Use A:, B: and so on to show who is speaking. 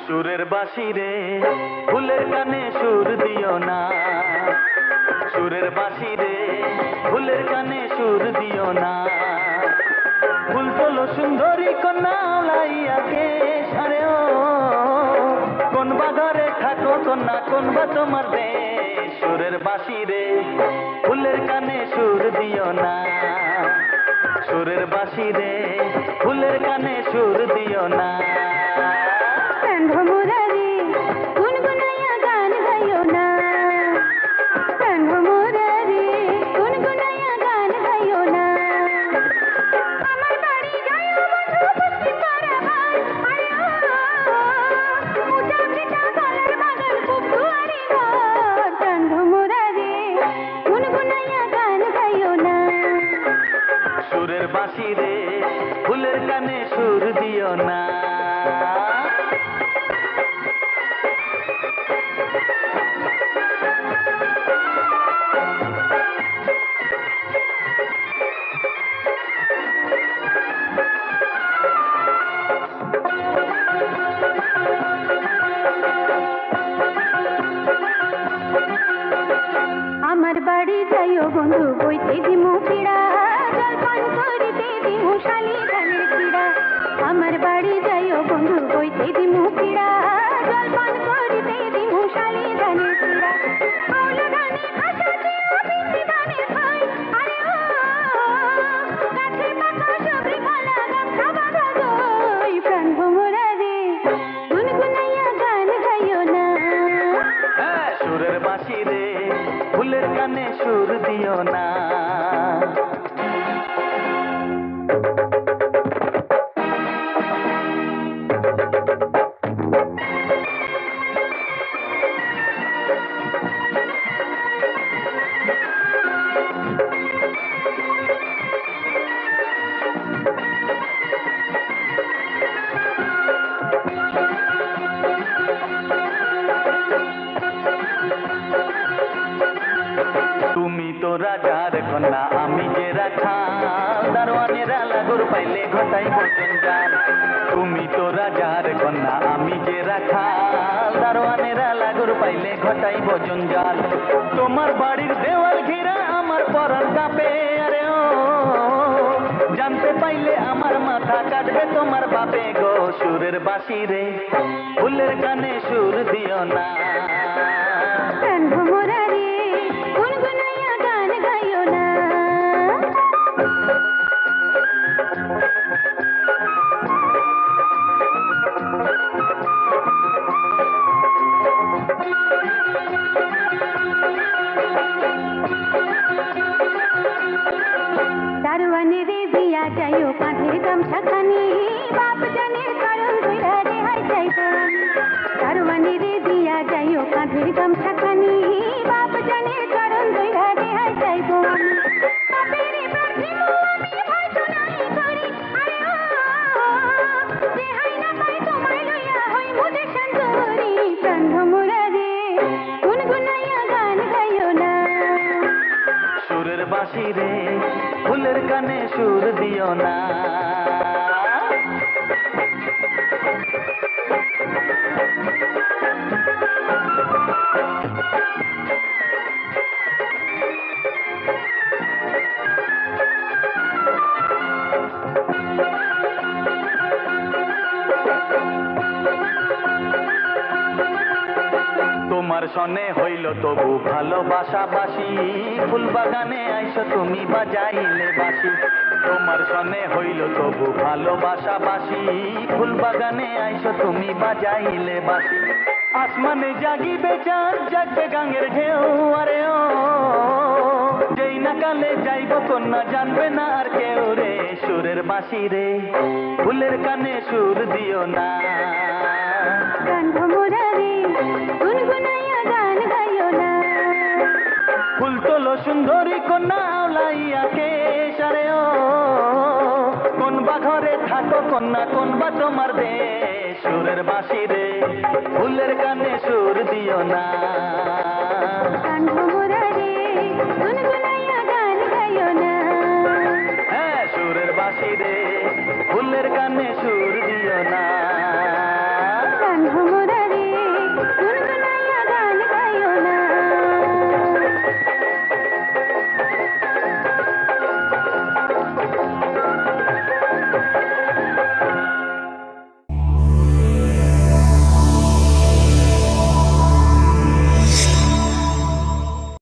A: সুরের বাঁশি রে ফুলের কানে সুর দিও না, সুরের বাঁশি রে ফুলের কানে সুর দিও না। ফুল তোলো সুন্দরী কন্যা লাইয়াকে সারে ও, কোন বা ঘরে থাকো কন্যা কোন বা তোমার দেশ। সুরের বাঁশি রে ফুলের কানে সুর দিও না, সুরের বাঁশি রে ফুলের কানে সুর দিও না। সুরের বাঁশি রে ফুলের কানে সুর দিও না।
B: আমার বাড়ি যাইও বন্ধু বইতে দিমু পিড়া, জলপান করিতে দিমু শালি ধানের পিড়া। আমার বাড়ি যাইও বন্ধু বইতে দিমু পিড়া, জলপান করিতে দিমু শালি ধানের পিড়া। আউলা গানে ভাষা দিও বিন্দি ধানের ভাই, আরে ও গাছে পাকা সবরি ফলা গামছা বাঁধা গই। প্রাণ ভোমরা রে গুনগুনাইয়া গান গাইও না।
A: সুরের বাঁশি রে ফুলের কানে সুর দিও না। তুমি তো রাজার কন্যা আমি যে রাখাল, দারোয়ানেরা লাগুর পাইলে ঘটাই ভোজন জাল। তুমি তো রাজার কন্যা আমি যে রাখাল, দারোয়ানেরা লাগুর পাইলে ঘটাই ভোজন জাল। তোমার বাড়ির দেওয়াল ঘিরা আমার পরাণ কাঁপে, আরে ও জানতে পাইলে আমার মাথা কাটবে তোমার বাপে গো। সুরের বাঁশি রে ফুলের কানে সুর দিও না।
B: দারোয়ানে রে দিয়া যাইও কাঁধের গামছা খানি, বাপ জানে কারণ ধইরা রেহাই চাইব। দারোয়ানে রে দিয়া যাইও কাঁধের গামছা খানি, বাপ জানে কারণ ধইরা রেহাই চাইব। বাপেরে প্রার্থিব আমি ভয় শোনাই করি, আরে ও রেহাই না পাই তোমায় লইয়া হই মুদে শান্তরি। প্রাণ ভোমরা রে গুনগুনাইয়া গান গাইও না।
A: সুরের বাঁশি রে ফুলের কানে সুর দিও না। তোমার সনে হইল তবু ভালোবাসা বাসি, ফুল বাগানে আইসো তুমি বাজাইলে বাসি। তোমার সনে হইল তবু ভালোবাসা বাসি, ফুল বাগানে আইসো তুমি বাজাইলে বাসি। আসমানে জাগিবে চাঁদ জাগবে গাঙের ঢেউ, আরে ও যেই না কালে যাইব কন্যা জানবে না আর কেউ রে। সুরের বাঁশি রে ফুলের কানে সুর দিও না। ফুল তোলো সুন্দরী কন্যা লাইয়াকে সারে ও, কোন বা ঘরে থাকো কন্যা কোন বা তোমার দেশ। সুরের বাঁশি রে ফুলের কানে সুর দিও না। সুরের বাঁশি রে ফুলের কানে সুর দিও না।